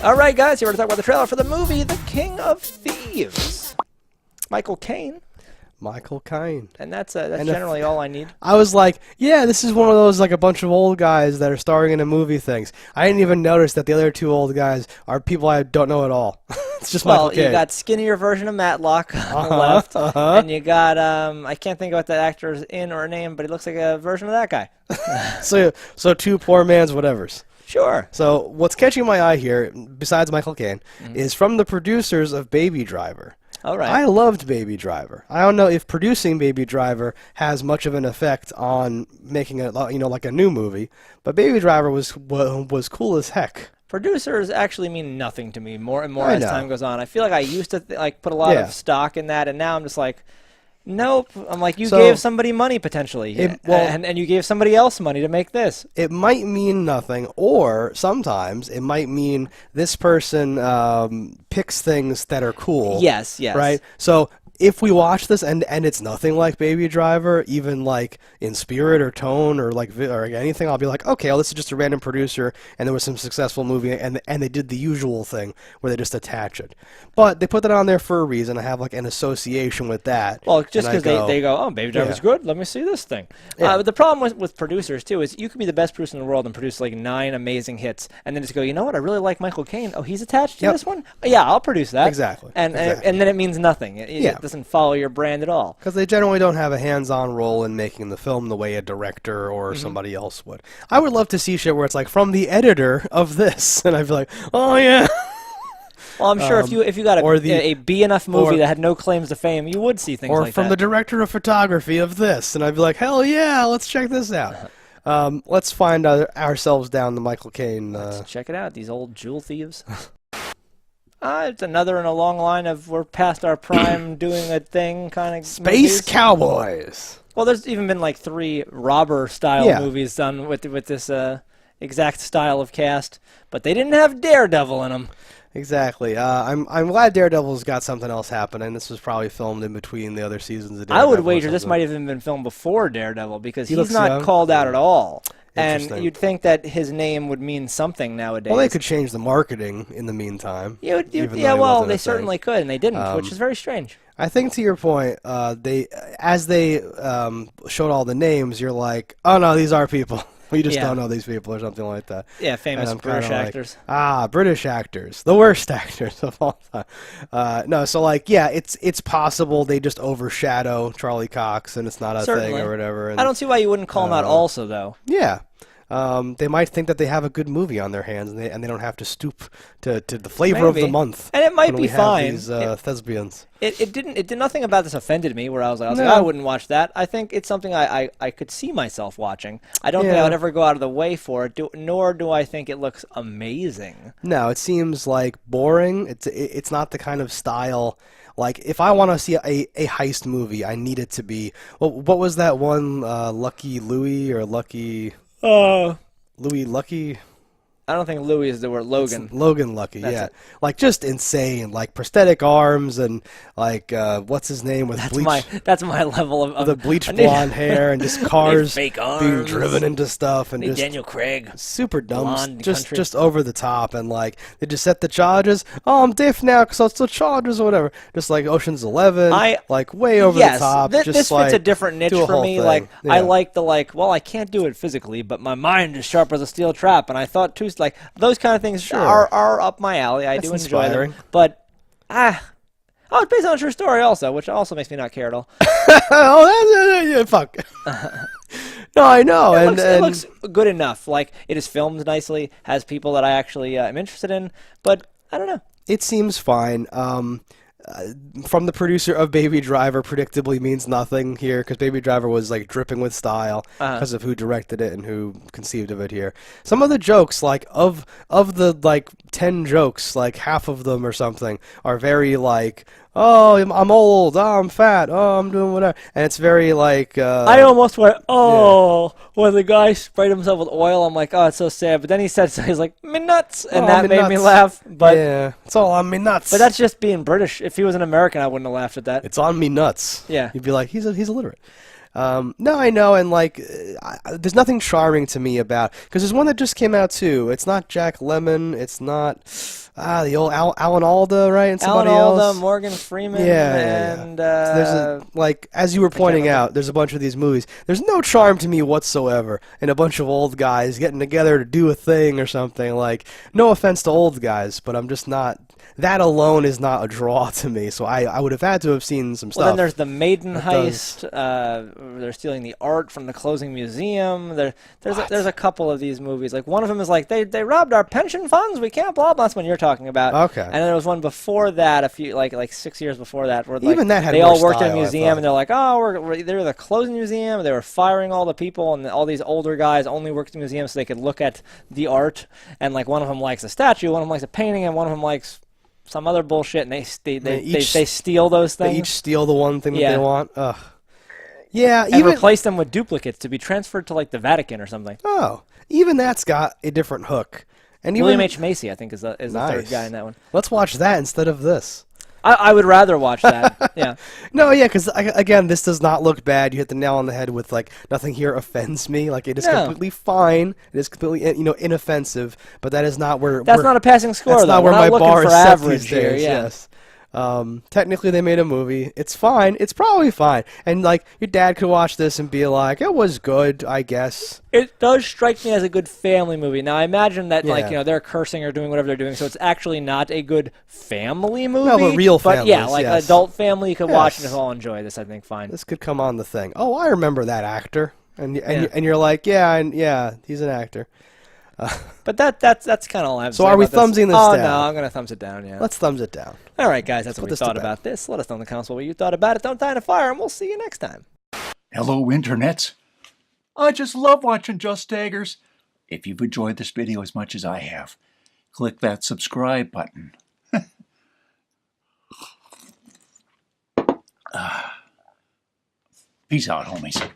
All right, guys, here we're to talk about the trailer for the movie The King of Thieves. Michael Caine. Michael Caine. And that's generally all I need. I was like, yeah, this is one of those, like, a bunch of old guys that are starring in a movie things. I didn't even notice that the other two old guys are people I don't know at all. It's just Michael Caine. Well, you got skinnier version of Matlock on the left, and you got, I can't think of what that actor's in or name, but he looks like a version of that guy. So two poor man's whatevers. Sure. So what's catching my eye here, besides Michael Caine, is from the producers of Baby Driver. All right. I loved Baby Driver. I don't know if producing Baby Driver has much of an effect on making it, like a new movie, but Baby Driver was cool as heck. Producers actually mean nothing to me more and more as time goes on. I feel like I used to put a lot of stock in that, and now I'm just like, nope. I'm like, you gave somebody money potentially, and you gave somebody else money to make this. It might mean nothing, or sometimes it might mean this person picks things that are cool. Yes. Right? So if we watch this and it's nothing like Baby Driver, even like in spirit or tone or or anything, I'll be like, okay, well, this is just a random producer and there was some successful movie and they did the usual thing where they just attach it. But they put that on there for a reason. I have like an association with that. Well, just because they go, oh, Baby Driver's good, let me see this thing. Yeah. But the problem with producers too is you could be the best producer in the world and produce like 9 amazing hits, and then just go, you know what, I really like Michael Caine. Oh, he's attached to this one? Oh, yeah, I'll produce that. Exactly. And then it means nothing. It doesn't follow your brand at all. Because they generally don't have a hands-on role in making the film the way a director or somebody else would. I would love to see shit where it's like, from the editor of this, and I'd be like, oh yeah. Well, I'm sure if you got a B enough movie that had no claims to fame, you would see things like that. Or from the director of photography of this, and I'd be like, hell yeah, let's check this out. Let's find ourselves down the Michael Caine. Let's check it out, these old jewel thieves. It's another in a long line of we're past our prime doing a thing kind of Space movies. Cowboys. Well, there's even been like 3 robber-style movies done with this exact style of cast, but they didn't have Daredevil in them. Exactly. I'm glad Daredevil's got something else happening. This was probably filmed in between the other seasons of Daredevil. I would wager this might have even been filmed before Daredevil because he's not called out at all. And you'd think that his name would mean something nowadays. Well, they could change the marketing in the meantime. They certainly could, and they didn't, which is very strange. I think to your point, as they showed all the names, you're like, oh no, these are people. We just don't know these people or something like that. Yeah, famous British actors. British actors. The worst actors of all time. No, so it's possible they just overshadow Charlie Cox and it's not a thing or whatever. And, I don't see why you wouldn't call him out also, though. Yeah. They might think that they have a good movie on their hands, and they don't have to stoop to the flavor of the month. And it might be fine. These thespians. It did nothing about this offended me. Where I was like, I wouldn't watch that. I think it's something I could see myself watching. I don't think I would ever go out of the way for it. Nor do I think it looks amazing. No, it seems like boring. It's not the kind of style. Like, if I want to see a heist movie, I need it to be. Well, what was that one? Lucky Louie or Lucky. Louis Lucky? I don't think Louis is the word. Logan. It's Logan Lucky, Like, just insane. Like, prosthetic arms and, like, what's his name with bleach? That's my level of the bleach blonde hair and just cars fake arms. Being driven into stuff. And just Daniel Craig. Super dumb. Just over the top. And, like, they just set the charges. Oh, I'm deaf now because I'll still charges or whatever. Just like Ocean's 11. Like, way over the top. This fits a different niche for me. Like, I like the, well, I can't do it physically, but my mind is sharp as a steel trap. And I thought, too, like, those kind of things are up my alley. I do enjoy them. But, it's based on a true story also, which also makes me not care at all. Fuck. No, I know. It looks good enough. Like, it is filmed nicely, has people that I actually am interested in, but I don't know. It seems fine. From the producer of Baby Driver, predictably means nothing here because Baby Driver was like dripping with style because of who directed it and who conceived of it here. Some of the jokes, like of the like 10 jokes, like half of them or something are very like, oh, I'm old, oh, I'm fat, oh, I'm doing whatever, and it's very like. I almost went, when the guy sprayed himself with oil. I'm like, oh, it's so sad. But then he said, he's like, me nuts, and that made me laugh. But yeah, it's all on me nuts. But that's just being British. If he was an American, I wouldn't have laughed at that. It's on me nuts. Yeah, you'd be like, he's illiterate. No, I know, and like, there's nothing charming to me about because there's one that just came out too. It's not Jack Lemmon. It's not the old Alan Alda, right? And somebody Alan Alda, else. Morgan Freeman, Yeah. and So there's like, as you were pointing out, there's a bunch of these movies. There's no charm to me whatsoever in a bunch of old guys getting together to do a thing or something. Like, no offense to old guys, but I'm just not. That alone is not a draw to me. So I would have had to have seen some stuff. Well, then there's the Maiden Heist. They're stealing the art from the closing museum. There's a couple of these movies. Like one of them is like they robbed our pension funds. We can't blah blah. That's one you're talking about. Okay. And then there was one before that, a few like 6 years before that, where even that had they more all worked style, in a museum and they're like, oh, they were the closing museum. They were firing all the people, and all these older guys only worked in the museum so they could look at the art. And like one of them likes a statue, one of them likes a painting, and one of them likes some other bullshit, and they steal those things. They each steal the one thing that they want. Ugh. Yeah, and replace them with duplicates to be transferred to like the Vatican or something. Oh, even that's got a different hook. And William H. Macy, I think, is the third guy in that one. Let's watch that instead of this. I would rather watch that. Yeah. No, yeah, because again, this does not look bad. You hit the nail on the head with like nothing here offends me. Like it is completely fine. It is completely inoffensive. But that is not where. That's not a passing score. That's though. not where my bar is set these here, days. yeah. Yes. Technically, they made a movie. It's fine. It's probably fine. And like your dad could watch this and be like, "It was good, I guess." It does strike me as a good family movie. Now, I imagine that like they're cursing or doing whatever they're doing, so it's actually not a good family movie. No, but real families. But yeah, like an adult family could watch and all enjoy this. I think fine. This could come on the thing. Oh, I remember that actor, and you're like, yeah, he's an actor. But that's kind of all I have to say. So are we thumbsing this down? Oh no, I'm gonna thumbs it down. Yeah. Let's thumbs it down. All right, guys, that's what we thought about this. Let us know in the comments what you thought about it. Don't die in a fire, and we'll see you next time. Hello, internets. I just love watching JustDaggers. If you've enjoyed this video as much as I have, click that subscribe button. Peace out, homies.